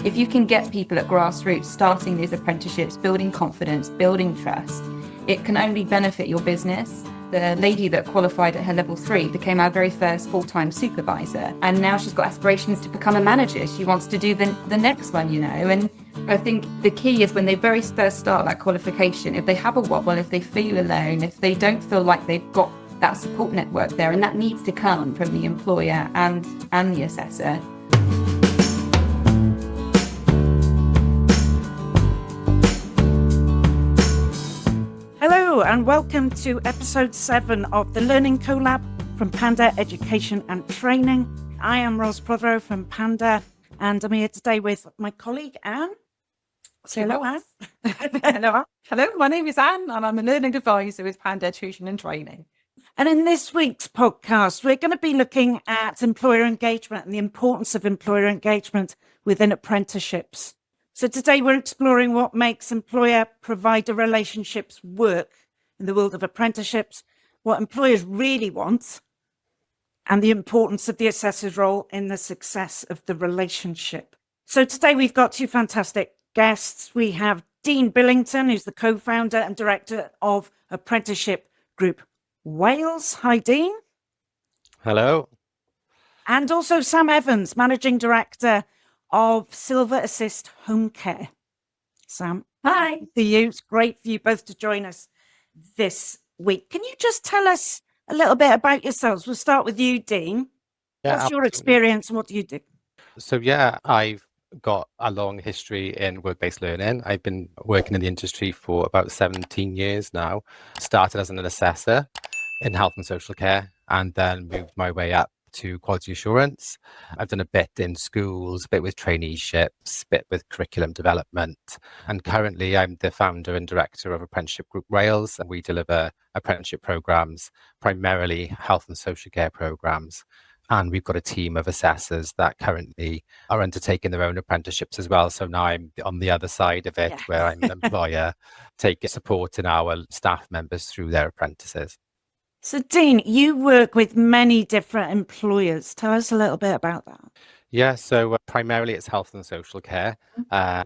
If you can get people at grassroots starting these apprenticeships, building confidence, building trust, it can only benefit your business. The lady that qualified at her level 3 became our very first full-time supervisor, and now she's got aspirations to become a manager. She wants to do the next one, and I think the key is when they very first start that qualification, if they have a wobble, if they feel alone, if they don't feel like they've got that support network there, and that needs to come from the employer and the assessor. Hello and welcome to episode 7 of the Learning Collab from Panda Education and Training. I am Ros from Panda and I'm here today with my colleague Anne. Say hello, Anne. Hello, my name is Anne and I'm a learning advisor with Panda Education and Training. And in this week's podcast, we're going to be looking at employer engagement and the importance of employer engagement within apprenticeships. So today we're exploring what makes employer-provider relationships work in the world of apprenticeships, what employers really want, and the importance of the assessor's role in the success of the relationship. So today we've got 2 fantastic guests. We have Dean Billington, who's the co-founder and director of Apprenticeship Group Wales. Hi, Dean. Hello. And also Sam Evans, managing director of Assist HomeCare. Sam. Hi. For you, it's great for you both to join us this week. Can you just tell us a little bit about yourselves? We'll start with you, Dean. Yeah, What's your experience and what do you do? So I've got a long history in work-based learning. I've been working in the industry for about 17 years now. Started as an assessor in health and social care and then moved my way up to quality assurance. I've done a bit in schools, a bit with traineeships, a bit with curriculum development. And currently I'm the founder and director of Apprenticeship Group Wales, and we deliver apprenticeship programs, primarily health and social care programs. And we've got a team of assessors that currently are undertaking their own apprenticeships as well. So now I'm on the other side of it, where I'm an employer, taking support in our staff members through their apprentices. So, Dean, you work with many different employers. Tell us a little bit about that. Yeah, so primarily it's health and social care.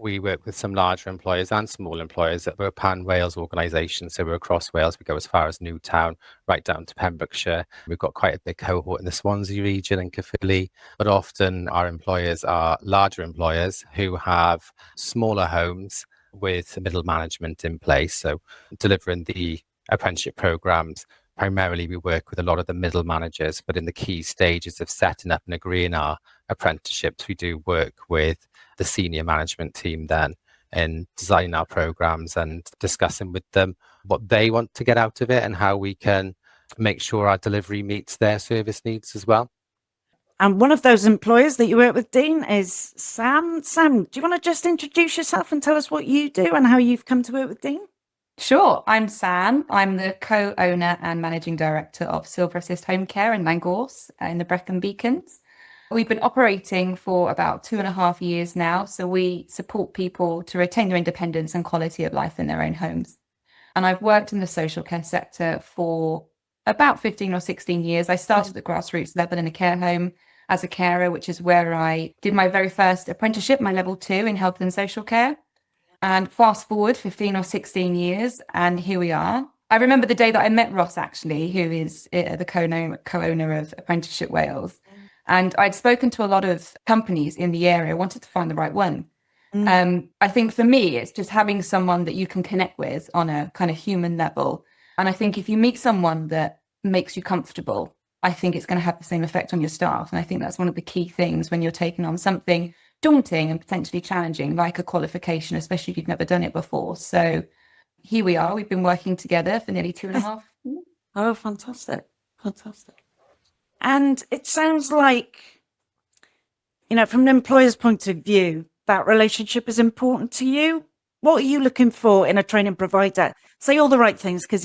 We work with some larger employers and small employers. We're a pan-Wales organisation, so we're across Wales. We go as far as Newtown, right down to Pembrokeshire. We've got quite a big cohort in the Swansea region and Caerphilly, but often our employers are larger employers who have smaller homes with middle management in place, so delivering the apprenticeship programmes. Primarily, we work with a lot of the middle managers, but in the key stages of setting up and agreeing our apprenticeships, we do work with the senior management team then in designing our programs and discussing with them what they want to get out of it and how we can make sure our delivery meets their service needs as well. And one of those employers that you work with, Dean, is Sam. Sam, do you want to just introduce yourself and tell us what you do and how you've come to work with Dean? Sure, I'm Sam. I'm the co-owner and managing director of Assist HomeCare in Langorse in the Brecon Beacons. We've been operating for about 2.5 years now, so we support people to retain their independence and quality of life in their own homes. And I've worked in the social care sector for about 15 or 16 years. I started at grassroots level in a care home as a carer, which is where I did my very first apprenticeship, my level 2 in health and social care. And fast forward 15 or 16 years, and here we are. I remember the day that I met Ros, actually, who is the co-owner of Apprenticeship Wales. And I'd spoken to a lot of companies in the area, wanted to find the right one. I think for me, it's just having someone that you can connect with on a kind of human level. And I think if you meet someone that makes you comfortable, I think it's going to have the same effect on your staff. And I think that's one of the key things when you're taking on something daunting and potentially challenging, like a qualification, especially if you've never done it before. So here we are. We've been working together for nearly 2.5 years. Oh, fantastic. Fantastic. And it sounds like, from an employer's point of view, that relationship is important to you. What are you looking for in a training provider? Say all the right things because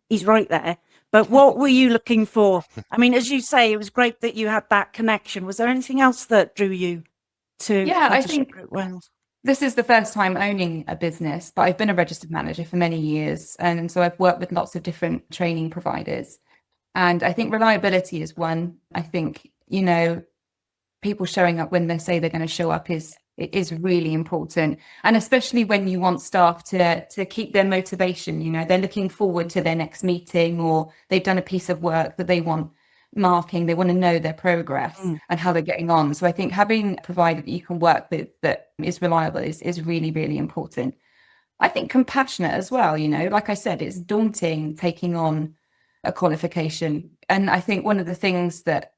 he's right there. But what were you looking for? I mean, as you say, it was great that you had that connection. Was there anything else that drew you to? Yeah, I think this is the first time owning a business, but I've been a registered manager for many years. And so I've worked with lots of different training providers. And I think reliability is one. I think, people showing up when they say they're going to show up is It is really important. And especially when you want staff to keep their motivation, you know, they're looking forward to their next meeting, or they've done a piece of work that they want marking, they want to know their progress and how they're getting on. So I think having a provider that you can work with that is reliable is really, really important. I think compassionate as well, you know, like I said, it's daunting taking on a qualification. And I think one of the things that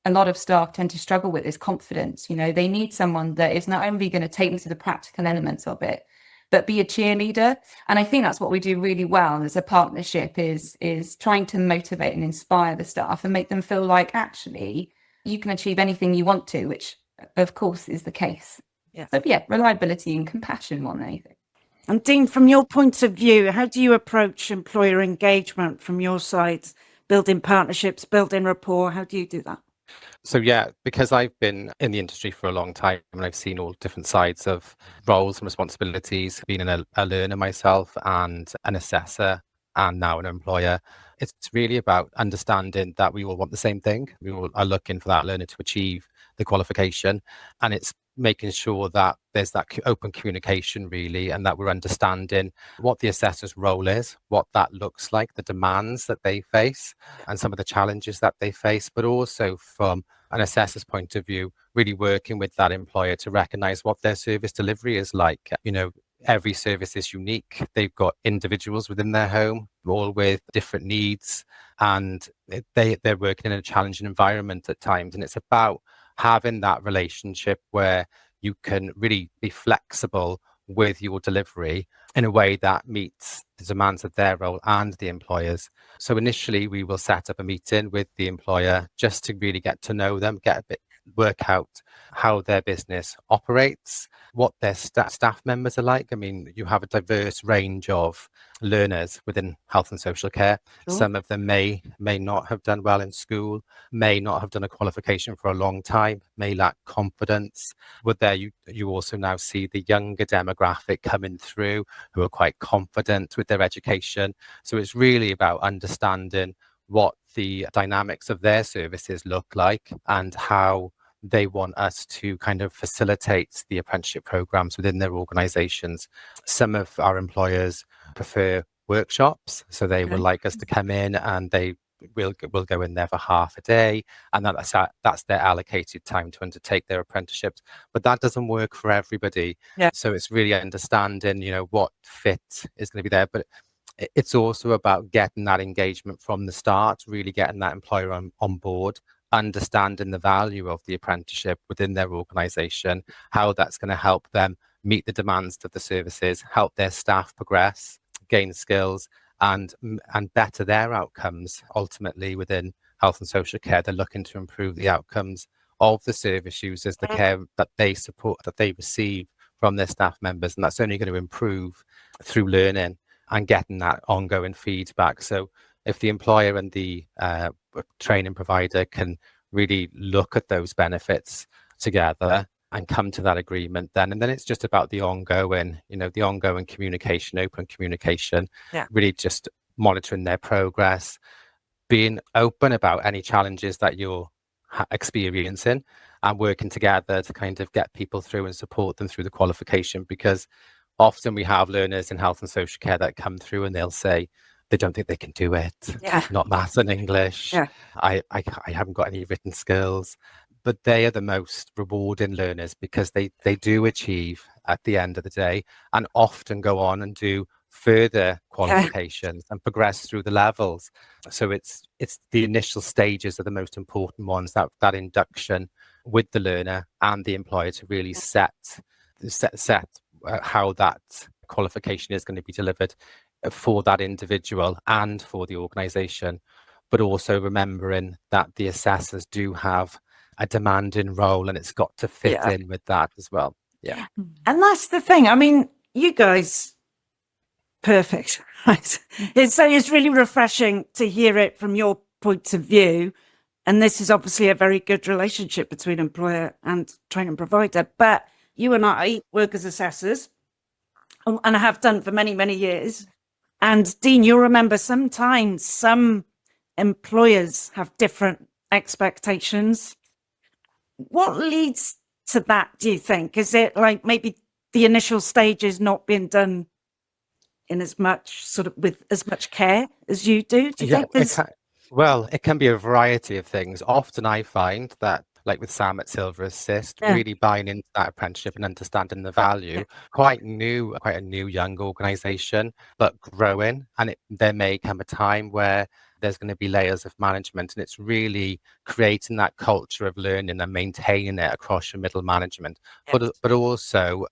a lot of staff tend to struggle with is confidence. You know, they need someone that is not only going to take them to the practical elements of it, but be a cheerleader. And I think that's what we do really well as a partnership is trying to motivate and inspire the staff and make them feel like actually you can achieve anything you want to, which of course is the case. Yeah. So yeah, reliability and compassion more than anything. And Dean, from your point of view, how do you approach employer engagement from your side? Building partnerships, building rapport, how do you do that? So yeah, because I've been in the industry for a long time and I've seen all different sides of roles and responsibilities, being a learner myself and an assessor and now an employer, it's really about understanding that we all want the same thing. We all are looking for that learner to achieve the qualification, and it's making sure that there's that open communication really, and that we're understanding what the assessor's role is, what that looks like, the demands that they face and some of the challenges that they face, but also from an assessor's point of view, really working with that employer to recognize what their service delivery is like. You know, every service is unique. They've got individuals within their home, all with different needs, and they're working in a challenging environment at times. And it's about having that relationship where you can really be flexible with your delivery in a way that meets the demands of their role and the employer's. So initially we will set up a meeting with the employer just to really get to know them, work out how their business operates, what their staff members are like. I mean, you have a diverse range of learners within health and social care. Sure. Some of them may not have done well in school, may not have done a qualification for a long time, may lack confidence. But there you also now see the younger demographic coming through who are quite confident with their education. So it's really about understanding what the dynamics of their services look like and how they want us to kind of facilitate the apprenticeship programs within their organizations. Some of our employers prefer workshops, so they would like us to come in and we'll go in there for half a day, and that's their allocated time to undertake their apprenticeships. But that doesn't work for everybody. Yeah. So it's really understanding, you know, what fit is going to be there. But it's also about getting that engagement from the start, really getting that employer on board, understanding the value of the apprenticeship within their organisation, how that's going to help them meet the demands of the services, help their staff progress, gain skills, and better their outcomes ultimately within health and social care. They're looking to improve the outcomes of the service users, the care that they support, that they receive from their staff members, and that's only going to improve through learning and getting that ongoing feedback. So if the employer and the training provider can really look at those benefits together and come to that agreement, then it's just about the ongoing communication, open communication, really just monitoring their progress, being open about any challenges that you're experiencing, and working together to kind of get people through and support them through the qualification. Because often we have learners in health and social care that come through and they'll say they don't think they can do it. Yeah. Not maths and English. Yeah. I haven't got any written skills. But they are the most rewarding learners because they do achieve at the end of the day, and often go on and do further qualifications and progress through the levels. So it's the initial stages are the most important ones, that induction with the learner and the employer to really set how that qualification is going to be delivered for that individual and for the organisation, but also remembering that the assessors do have a demanding role and it's got to fit in with that as well. Yeah. And that's the thing. I mean, you guys, perfect. Right? It's really refreshing to hear it from your point of view. And this is obviously a very good relationship between employer and training provider. But you and I work as assessors, and I have done for many, many years. And Dean, you'll remember sometimes some employers have different expectations. What leads to that, do you think? Is it like maybe the initial stages not being done in as much sort of with as much care as you do? Do you think there's... Well, it can be a variety of things. Often I find that, like with Sam at Silver Assist, Yeah. really buying into that apprenticeship and understanding the value, quite a new young organisation, but growing. And there may come a time where there's going to be layers of management, and it's really creating that culture of learning and maintaining it across your middle management, but also,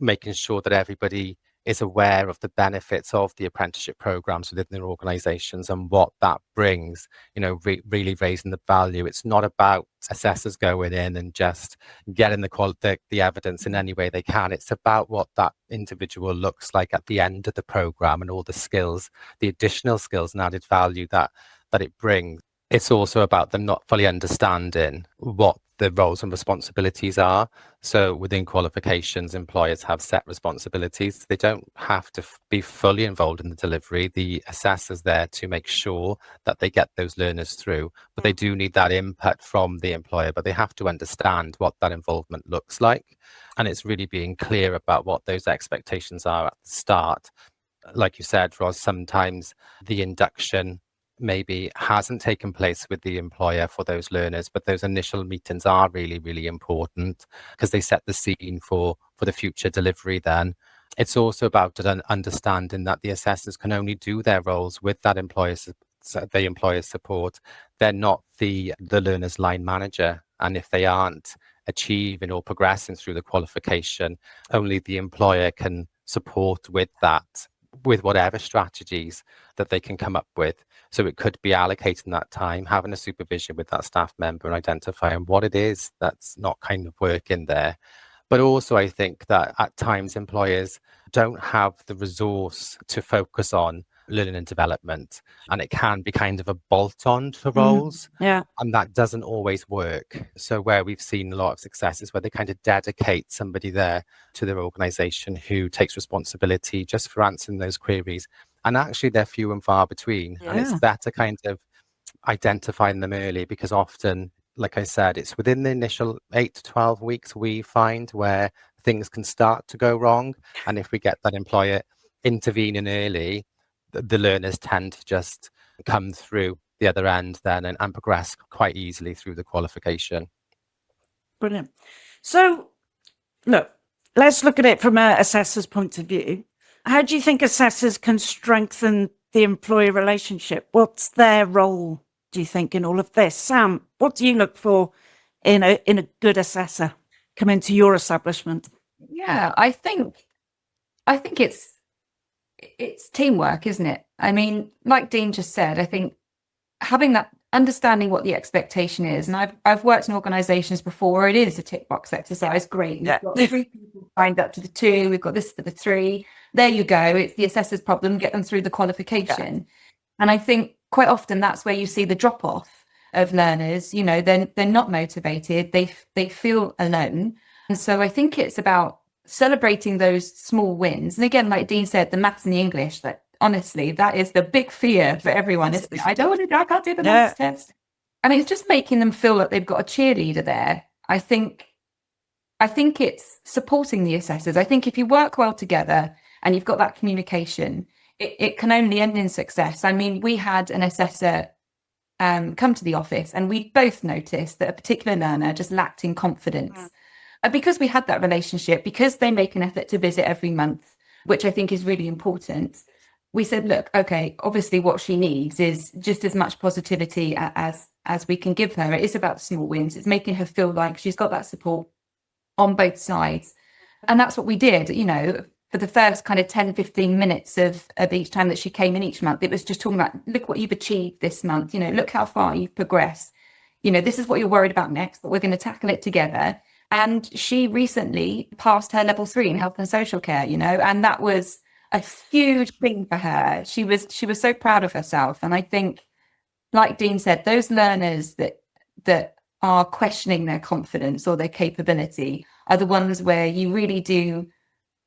making sure that everybody is aware of the benefits of the apprenticeship programs within their organizations and what that brings, really raising the value. It's not about assessors going in and just getting the evidence in any way they can. It's about what that individual looks like at the end of the program and all the skills, the additional skills and added value that it brings. It's also about them not fully understanding what the roles and responsibilities are. So within qualifications, employers have set responsibilities. They don't have to be fully involved in the delivery. The assessor's there to make sure that they get those learners through, but they do need that input from the employer, but they have to understand what that involvement looks like. And it's really being clear about what those expectations are at the start. Like you said, Ros, sometimes the induction maybe hasn't taken place with the employer for those learners, but those initial meetings are really, really important because they set the scene for the future delivery. Then it's also about understanding that the assessors can only do their roles with that employer's support. They're not the learner's line manager, and if they aren't achieving or progressing through the qualification, only the employer can support with that, with whatever strategies that they can come up with. So it could be allocating that time, having a supervision with that staff member and identifying what it is that's not kind of working there. But also I think that at times employers don't have the resource to focus on learning and development, and it can be kind of a bolt-on to roles. And that doesn't always work. So where we've seen a lot of success is where they kind of dedicate somebody there to their organisation who takes responsibility just for answering those queries. And actually they're few and far between. And it's better kind of identifying them early, because often, like I said, it's within the initial 8 to 12 weeks we find where things can start to go wrong. And if we get that employer intervening early, the learners tend to just come through the other end then and progress quite easily through the qualification. Brilliant. So, look, let's look at it from an assessor's point of view. How do you think assessors can strengthen the employer relationship? What's their role, do you think, in all of this? Sam, what do you look for in a good assessor coming to your establishment? Yeah, I think it's teamwork, isn't it? I mean, like Dean just said, I think having that understanding what the expectation is, and I've worked in organisations before where it is a tick box exercise. Great, we've got 3 people signed up to the 2, we've got this for the 3. There you go. It's the assessor's problem. Get them through the qualification. And I think quite often that's where you see the drop off of learners. They're not motivated. They feel alone, and so I think it's about celebrating those small wins. And again, like Dean said, the maths and the English, that honestly, that is the big fear for everyone, isn't it? I can't do the maths test. And it's just making them feel like they've got a cheerleader there. I think it's supporting the assessors. I think if you work well together and you've got that communication, it can only end in success. I mean, we had an assessor come to the office, and we both noticed that a particular learner just lacked in confidence. Because we had that relationship, because they make an effort to visit every month, which I think is really important, we said, look, okay, obviously what she needs is just as much positivity as we can give her. It is about small wins. It's making her feel like she's got that support on both sides. And that's what we did, for the first kind of 10, 15 minutes of each time that she came in each month. It was just talking about, look what you've achieved this month, look how far you've progressed. This is what you're worried about next, but we're going to tackle it together. And she recently passed her level 3 in health and social care, and that was a huge thing for her. She was so proud of herself. And I think, like Dean said, those learners that are questioning their confidence or their capability are the ones where you really do,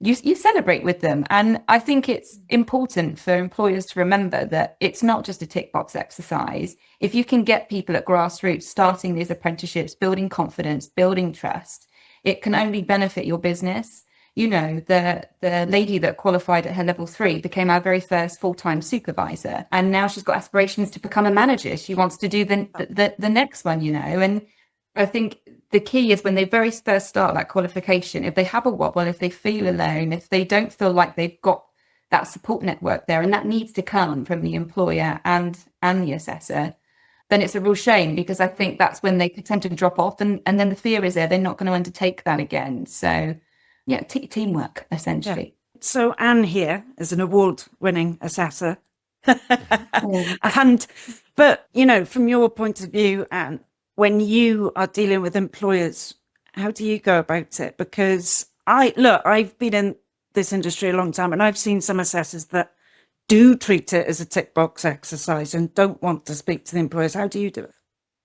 you celebrate with them. And I think it's important for employers to remember that it's not just a tick box exercise. If you can get people at grassroots starting these apprenticeships, building confidence, building trust, it can only benefit your business. You know, the lady that qualified at her level 3 became our very first full-time supervisor, and now she's got aspirations to become a manager. She wants to do the next one, you know. And I think the key is when they very first start that qualification, if they have a wobble, if they feel alone, if they don't feel like they've got that support network there, and that needs to come from the employer and the assessor, then it's a real shame, because I think that's when they tend to drop off, and then the fear is they're not going to undertake that again. So yeah, teamwork, essentially. Yeah. So Anne here is an award-winning assessor. But, you know, from your point of view, Anne, when you are dealing with employers, how do you go about it? Because I've been in this industry a long time, and I've seen some assessors that do treat it as a tick box exercise and don't want to speak to the employers. How do you do it?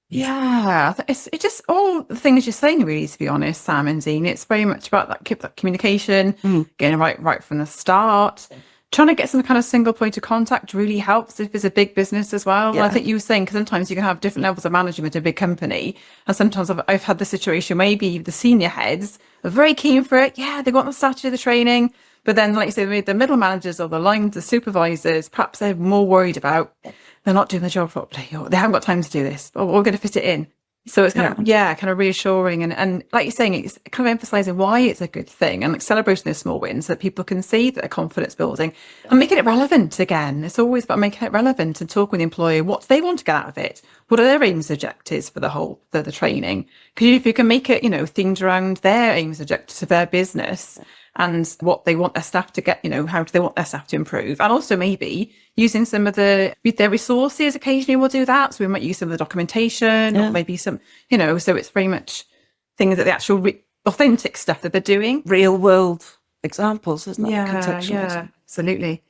Yeah, it's just all the things you're saying, really, to be honest, Sam and Dean. It's very much about that communication, getting it right from the start. Trying to get some kind of single point of contact really helps if it's a big business as well. Yeah. I think you were saying, because sometimes you can have different levels of management in a big company, and sometimes I've had the situation, maybe the senior heads are very keen for it. Yeah, they want the staff to do the training, but then, like you say, the middle managers or the supervisors, perhaps they're more worried about they're not doing the job properly, or they haven't got time to do this, or we're going to fit it in. So it's kind of reassuring, and like you're saying, it's kind of emphasising why it's a good thing, and like celebrating those small wins so that people can see that their confidence building, and making it relevant again. It's always about making it relevant and talking with the employer what they want to get out of it. What are their aims and objectives for the training? Because if you can make it, themed around their aims and objectives of their business and what they want their staff to get, how do they want their staff to improve? And also maybe using some of their resources, occasionally we'll do that. So we might use some of the documentation or maybe some, so it's very much things that the actual authentic stuff that they're doing. Real world examples, isn't it? Yeah, absolutely.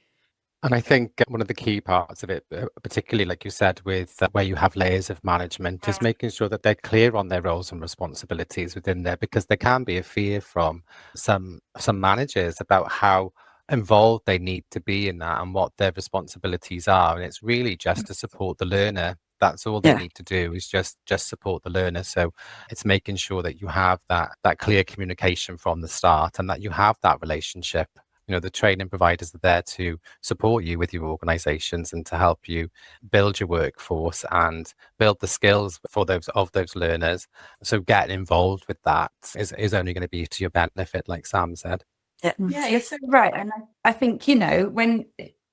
And I think one of the key parts of it, particularly like you said, with where you have layers of management, is making sure that they're clear on their roles and responsibilities within there, because there can be a fear from some managers about how involved they need to be in that and what their responsibilities are. And it's really just to support the learner. That's all they need to do, is just support the learner. So it's making sure that you have that clear communication from the start, and that you have that relationship. The training providers are there to support you with your organisations and to help you build your workforce and build the skills for those learners. So getting involved with that is only going to be to your benefit, like Sam said. Yeah, you're so right. And I think, when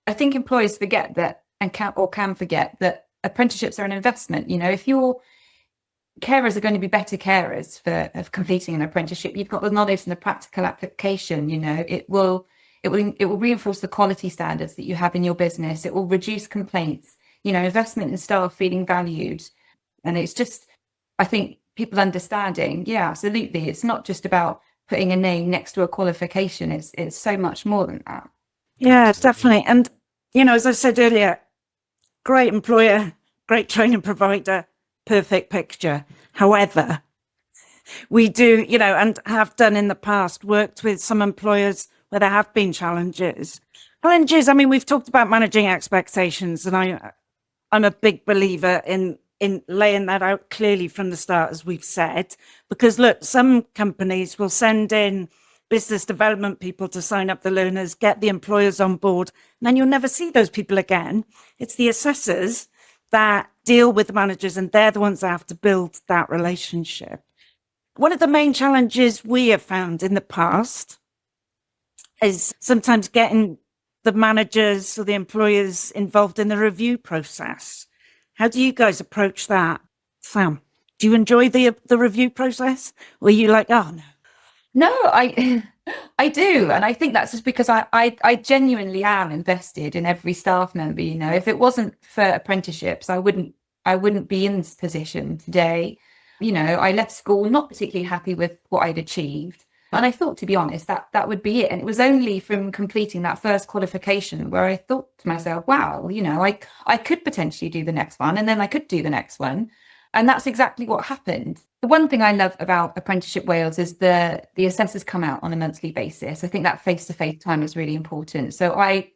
I think employers forget that, and can forget that apprenticeships are an investment. If your carers are going to be better carers of completing an apprenticeship, you've got the knowledge and the practical application. It will reinforce the quality standards that you have in your business. It will reduce complaints, investment in staff feeling valued. And it's just, I think, people understanding, absolutely. It's not just about putting a name next to a qualification. It's so much more than that. Yeah, definitely. And, as I said earlier, great employer, great training provider, perfect picture. However, we do, and have done in the past, worked with some employers where there have been challenges. I mean, we've talked about managing expectations, and I'm a big believer in laying that out clearly from the start, as we've said, because look, some companies will send in business development people to sign up the learners, get the employers on board, and then you'll never see those people again. It's the assessors that deal with the managers, and they're the ones that have to build that relationship. One of the main challenges we have found in the past is sometimes getting the managers or the employers involved in the review process. How do you guys approach that? Sam, do you enjoy the review process? Or are you like, oh no? No, I do. And I think that's just because I genuinely am invested in every staff member. If it wasn't for apprenticeships, I wouldn't be in this position today. I left school not particularly happy with what I'd achieved. And I thought, to be honest, that would be it. And it was only from completing that first qualification where I thought to myself, wow, I could potentially do the next one, and then I could do the next one. And that's exactly what happened. The one thing I love about Apprenticeship Wales is the assessors come out on a monthly basis. I think that face-to-face time is really important. So I,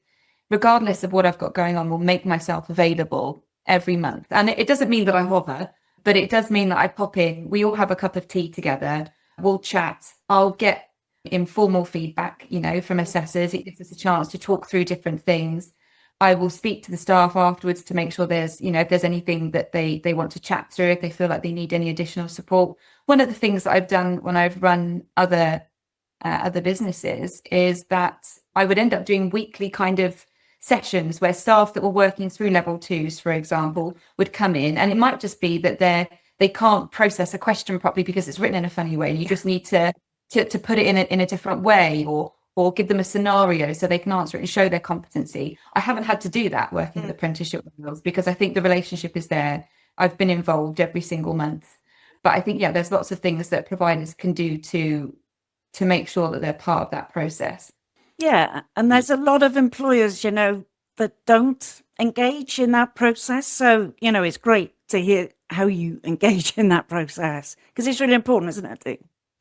regardless of what I've got going on, will make myself available every month. And it doesn't mean that I hover, but it does mean that I pop in. We all have a cup of tea together. We'll chat. I'll get informal feedback, from assessors. It gives us a chance to talk through different things. I will speak to the staff afterwards to make sure there's, if there's anything that they want to chat through, if they feel like they need any additional support. One of the things that I've done when I've run other businesses is that I would end up doing weekly kind of sessions where staff that were working through level 2s, for example, would come in, and it might just be that they can't process a question properly because it's written in a funny way. You just need to put it in a different way, or give them a scenario so they can answer it and show their competency. I haven't had to do that working with Apprenticeship Wales because I think the relationship is there. I've been involved every single month. But I think, there's lots of things that providers can do to make sure that they're part of that process. Yeah, and there's a lot of employers, that don't engage in that process. So, it's great to hear how you engage in that process because it's really important, isn't it, Dean?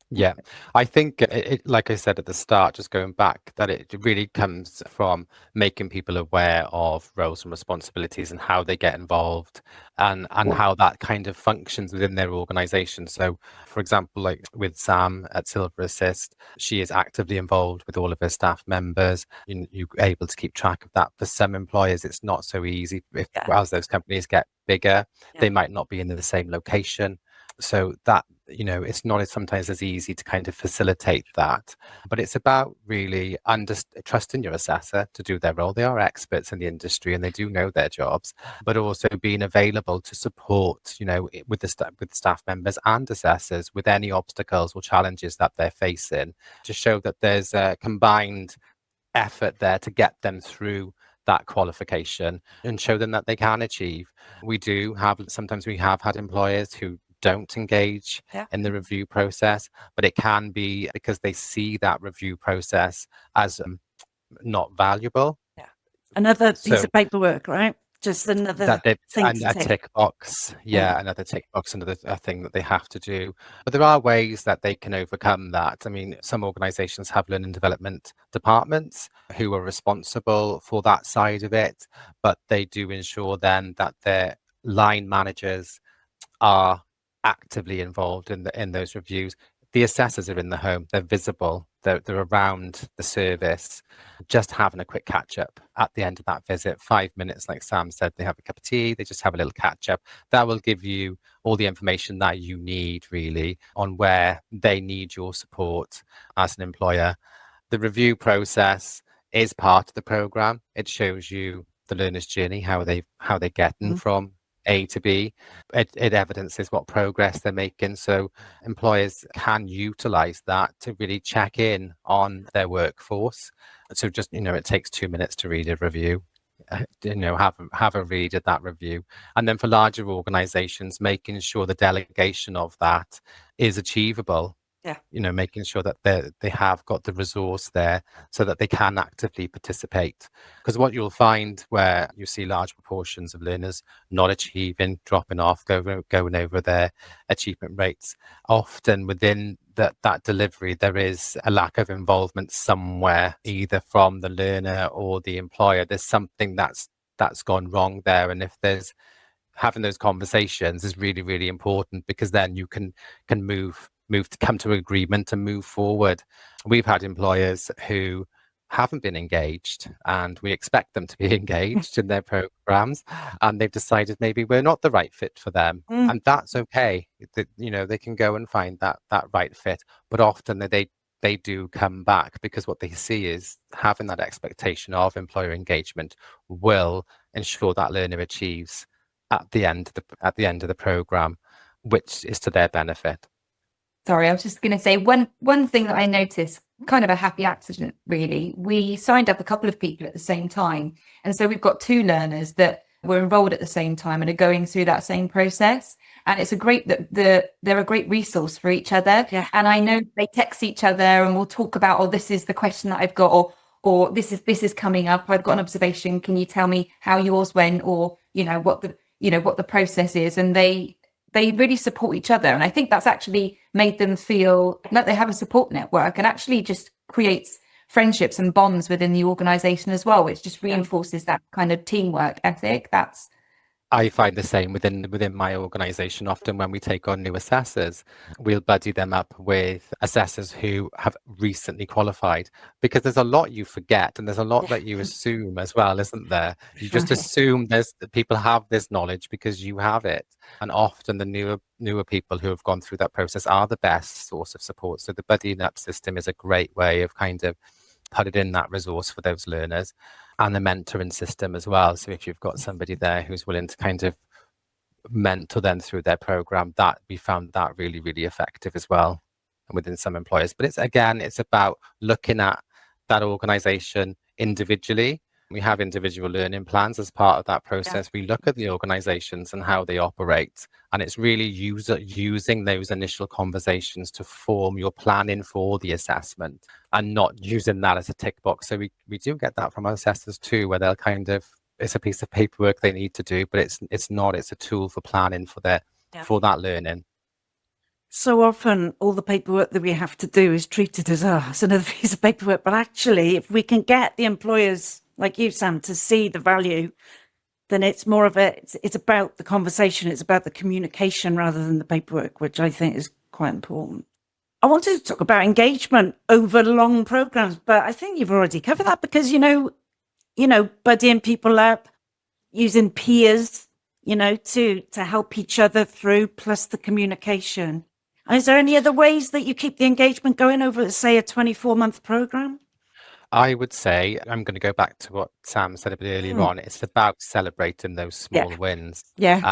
Yeah, I think like I said at the start, just going back, that it really comes from making people aware of roles and responsibilities and how they get involved and how that kind of functions within their organisation. So, for example, like with Sam at Silver Assist, she is actively involved with all of her staff members. You're able to keep track of that. For some employers, it's not so easy. As those companies get bigger, they might not be in the same location. So that, it's not sometimes as easy to kind of facilitate that, but it's about really trusting your assessor to do their role. They are experts in the industry and they do know their jobs, but also being available to support, with with staff members and assessors with any obstacles or challenges that they're facing, to show that there's a combined effort there to get them through that qualification and show them that they can achieve. Sometimes we have had employers who don't engage in the review process, but it can be because they see that review process as not valuable. Another piece of paperwork, right? Just another thing to a tick box. Another tick box, another thing that they have to do. But there are ways that they can overcome that. I mean, some organisations have learning development departments who are responsible for that side of it, but they do ensure then that their line managers are actively involved in those reviews. The assessors are in the home, they're visible, they're around the service, just having a quick catch up at the end of that visit, 5 minutes, like Sam said, they have a cup of tea, they just have a little catch up. That will give you all the information that you need really on where they need your support as an employer. The review process is part of the program. It shows you the learner's journey, how they're getting from A to B. It evidences what progress they're making. So employers can utilize that to really check in on their workforce. So just, it takes 2 minutes to read a review, have a read of that review. And then for larger organizations, making sure the delegation of that is achievable. Making sure that they have got the resource there so that they can actively participate. Because what you'll find where you see large proportions of learners not achieving, dropping off, going over their achievement rates, often within that delivery, there is a lack of involvement somewhere, either from the learner or the employer. There's something that's gone wrong there. And if there's having those conversations is really, really important, because then you can move to come to agreement and move forward. We've had employers who haven't been engaged and we expect them to be engaged in their programs, and they've decided maybe we're not the right fit for them. And that's okay. They can go and find that right fit, but often they do come back, because what they see is having that expectation of employer engagement will ensure that learner achieves at the end of the program, which is to their benefit. Sorry, I was just going to say one thing that I noticed, kind of a happy accident, really. We signed up a couple of people at the same time. And so we've got 2 learners that were enrolled at the same time and are going through that same process. And it's they're a great resource for each other. Yeah. And I know they text each other and we'll talk about, oh, this is the question that I've got, or this is coming up. I've got an observation. Can you tell me how yours went, or, what the process is? And they really support each other. And I think that's actually made them feel like they have a support network, and actually just creates friendships and bonds within the organization as well, which just reinforces that kind of teamwork ethic. That's I find the same within my organisation. Often when we take on new assessors, we'll buddy them up with assessors who have recently qualified, because there's a lot you forget and there's a lot that you assume as well, isn't there? You just assume that people have this knowledge because you have it. And often the newer people who have gone through that process are the best source of support. So the buddying up system is a great way of kind of putting in that resource for those learners, and the mentoring system as well. So if you've got somebody there who's willing to kind of mentor them through their program, that we found that really, really effective as well within some employers. But it's about looking at that organization individually. We have individual learning plans as part of that process. We look at the organizations and how they operate, and it's really using those initial conversations to form your planning for the assessment, and not using that as a tick box. So we do get that from our assessors too, where they'll kind of, it's a piece of paperwork they need to do, but it's not, it's a tool for planning for for that learning. So often all the paperwork that we have to do is treated as another piece of paperwork. But actually, if we can get the employers like you, Sam, to see the value, then it's more of it's about the conversation, it's about the communication rather than the paperwork, which I think is quite important. I wanted to talk about engagement over long programs, but I think you've already covered that, because, buddying people up, using peers, to help each other through, plus the communication. Is there any other ways that you keep the engagement going over, say, a 24-month program? I would say, I'm going to go back to what Sam said a bit earlier on. It's about celebrating those small wins, and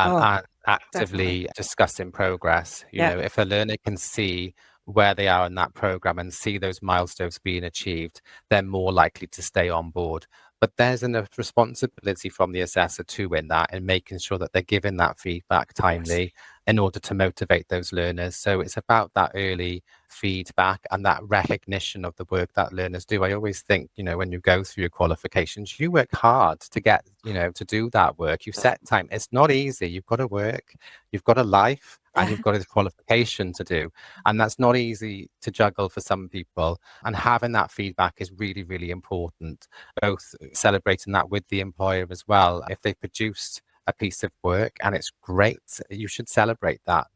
actively discussing progress. You know, if a learner can see where they are in that program and see those milestones being achieved, they're more likely to stay on board. But there's a responsibility from the assessor too in that, and making sure that they're giving that feedback timely in order to motivate those learners. So it's about that early feedback and that recognition of the work that learners do. I always think, when you go through your qualifications, you work hard to get, to do that work. You set time. It's not easy. You've got to work, you've got a life, and you've got a qualification to do. And that's not easy to juggle for some people. And having that feedback is really, really important, both celebrating that with the employer as well. If they produced a piece of work and it's great, you should celebrate that.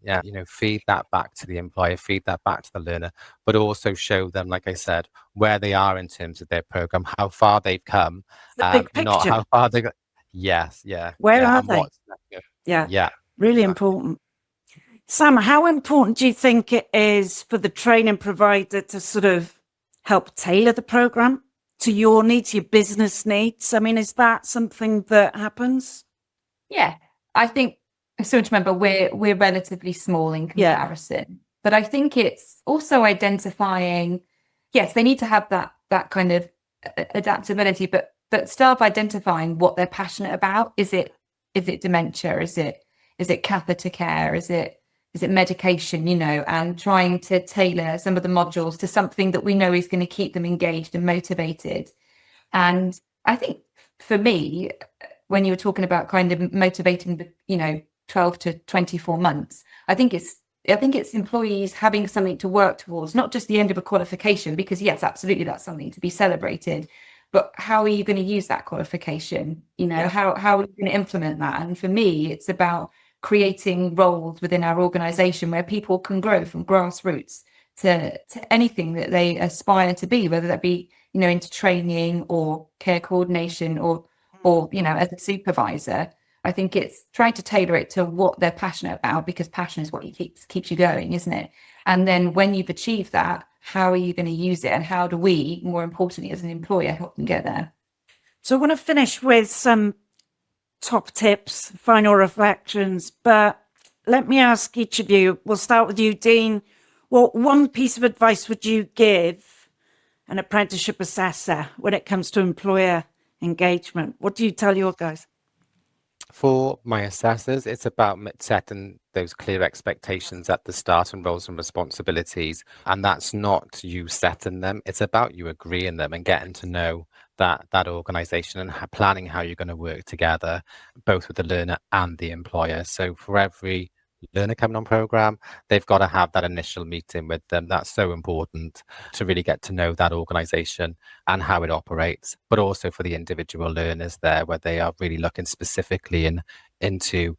Feed that back to the employer, feed that back to the learner, but also show them, like I said, where they are in terms of their program, how far they've come, the big picture. Not how far they got. Yes, yeah. Where are they? Really important. Sam, how important do you think it is for the training provider to sort of help tailor the program to your needs, your business needs? I mean, is that something that happens? Yeah, I think, so to remember, we're relatively small in comparison, but I think it's also identifying, yes, they need to have that kind of adaptability, but start identifying what they're passionate about. Is it dementia? Is it catheter care? Is it medication, and trying to tailor some of the modules to something that we know is going to keep them engaged and motivated. And I think for me, when you were talking about kind of motivating, 12 to 24 months, I think it's employees having something to work towards, not just the end of a qualification, because yes, absolutely, that's something to be celebrated. But how are you going to use that qualification? How are you going to implement that? And for me, it's about creating roles within our organization where people can grow from grassroots to anything that they aspire to be, whether that be, into training or care coordination or as a supervisor. I think it's trying to tailor it to what they're passionate about, because passion is what keeps you going, isn't it? And then when you've achieved that, how are you going to use it? And how do we, more importantly, as an employer, help them get there? So I want to finish with some top tips, final reflections, but let me ask each of you. We'll start with you, Dean. What one piece of advice would you give an apprenticeship assessor when it comes to employer engagement? What do you tell your guys? For my assessors, it's about setting those clear expectations at the start and roles and responsibilities. And that's not you setting them. It's about you agreeing them and getting to know that organization and planning how you're going to work together, both with the learner and the employer. So for every learner coming on program, they've got to have that initial meeting with them. That's so important to really get to know that organization and how it operates, but also for the individual learners there, where they are really looking specifically into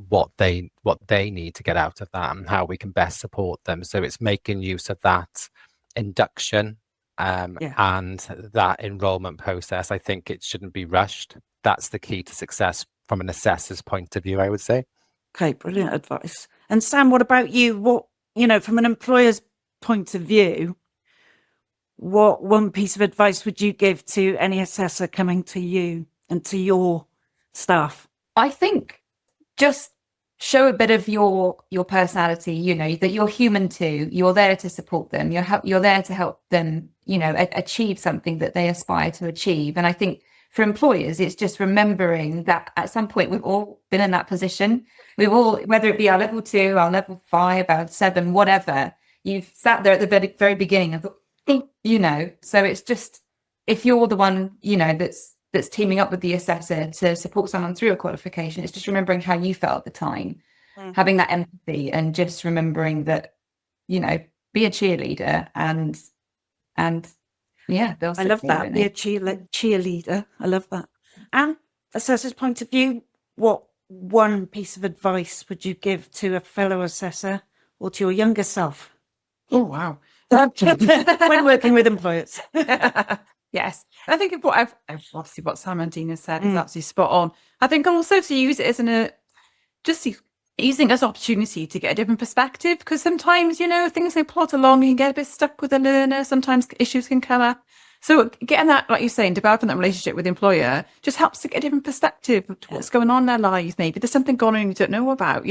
what they need to get out of that and how we can best support them. So it's making use of that induction and that enrollment process. I think it shouldn't be rushed. That's the key to success from an assessor's point of view, I would say. Okay, brilliant advice. And Sam, what about you? What, from an employer's point of view, what one piece of advice would you give to any assessor coming to you and to your staff? I think just show a bit of your personality, that you're human too. You're there to support them. You're there to help them, achieve something that they aspire to achieve. And I think for employers, it's just remembering that at some point we've all been in that position. We've all, whether it be our level 2, our level 5, our 7, whatever, you've sat there at the very, very beginning and thought, so it's just, if you're the one, that's teaming up with the assessor to support someone through a qualification, it's just remembering how you felt at the time, having that empathy, and just remembering that, be a cheerleader and they'll I love that. Be a cheerleader. I love that. And assessor's point of view, what one piece of advice would you give to a fellow assessor or to your younger self? Oh, wow. When working with employers. Yes. I think obviously what Sam and Dean has said is absolutely spot on. I think also to use it as using as opportunity to get a different perspective, because sometimes, things may plod along, you can get a bit stuck with a learner, sometimes issues can come up. So getting that, like you're saying, developing that relationship with the employer just helps to get a different perspective of what's going on in their lives. Maybe there's something going on you don't know about,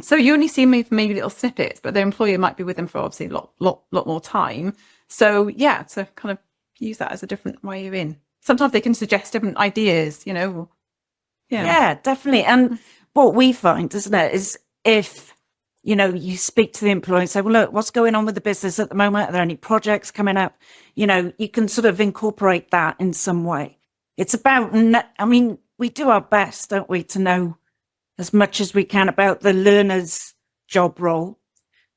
So you only see maybe little snippets, but their employer might be with them for obviously a lot more time. So yeah, to kind of use that as a different way of in. Sometimes they can suggest different ideas, Yeah, definitely. And what we find, isn't it, is if, you speak to the employer and say, well, look, what's going on with the business at the moment? Are there any projects coming up? You can sort of incorporate that in some way. It's about, we do our best, don't we, to know as much as we can about the learner's job role.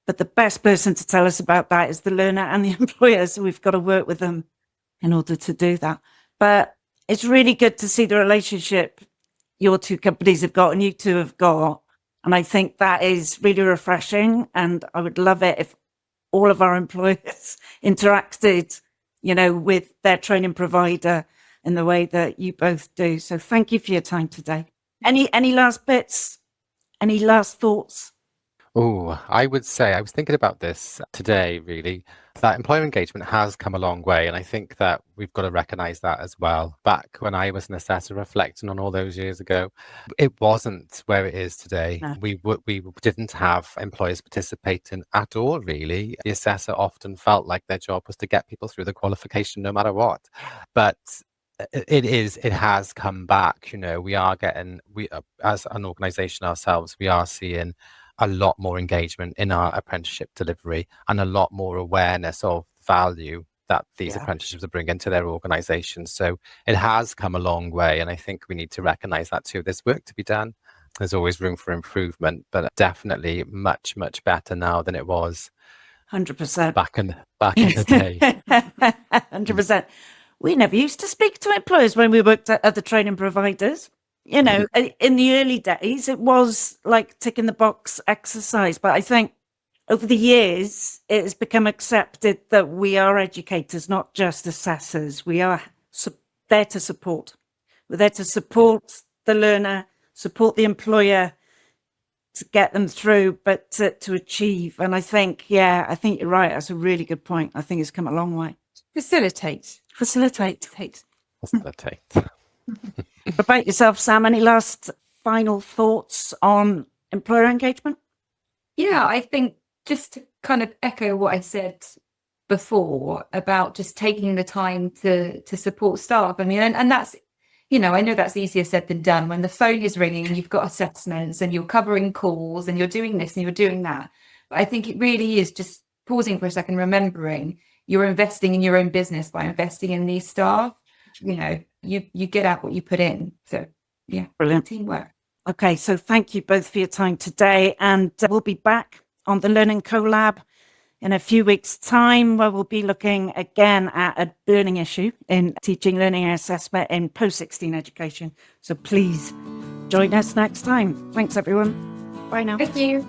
But the best person to tell us about that is the learner and the employer. So we've got to work with them in order to do that. But it's really good to see the relationship your two companies have got and you two have got. And I think that is really refreshing. And I would love it if all of our employers interacted, with their training provider in the way that you both do. So thank you for your time today. Any last bits? Any last thoughts? Oh, I would say, I was thinking about this today, really, that employer engagement has come a long way. And I think that we've got to recognise that as well. Back when I was an assessor, reflecting on all those years ago, it wasn't where it is today. No. We didn't have employers participating at all, really. The assessor often felt like their job was to get people through the qualification no matter what. But it has come back. We are as an organisation ourselves, we are seeing a lot more engagement in our apprenticeship delivery and a lot more awareness of value that these apprenticeships are bringing to their organisations. So it has come a long way, and I think we need to recognise that too. There's work to be done. There's always room for improvement, but definitely much, much better now than it was 100%. back in the day. 100%. We never used to speak to employers when we worked at other training providers. In the early days, it was like ticking the box exercise. But I think over the years, it has become accepted that we are educators, not just assessors. We are there to support. We're there to support the learner, support the employer to get them through, but to achieve. And I think you're right. That's a really good point. I think it's come a long way. Facilitate. What about yourself, Sam? Any last final thoughts on employer engagement? Yeah, I think just to kind of echo what I said before about just taking the time to support staff. I mean, and that's, I know that's easier said than done. When the phone is ringing and you've got assessments and you're covering calls and you're doing this and you're doing that. But I think it really is just pausing for a second, remembering you're investing in your own business by investing in these staff. You get out what you put in. So yeah, brilliant teamwork. Okay, so thank you both for your time today, and we'll be back on the Learning Collab in a few weeks' time, where we'll be looking again at a burning issue in teaching, learning and assessment in post-16 education. So please Join us next time. Thanks, everyone. Bye now. Thank you.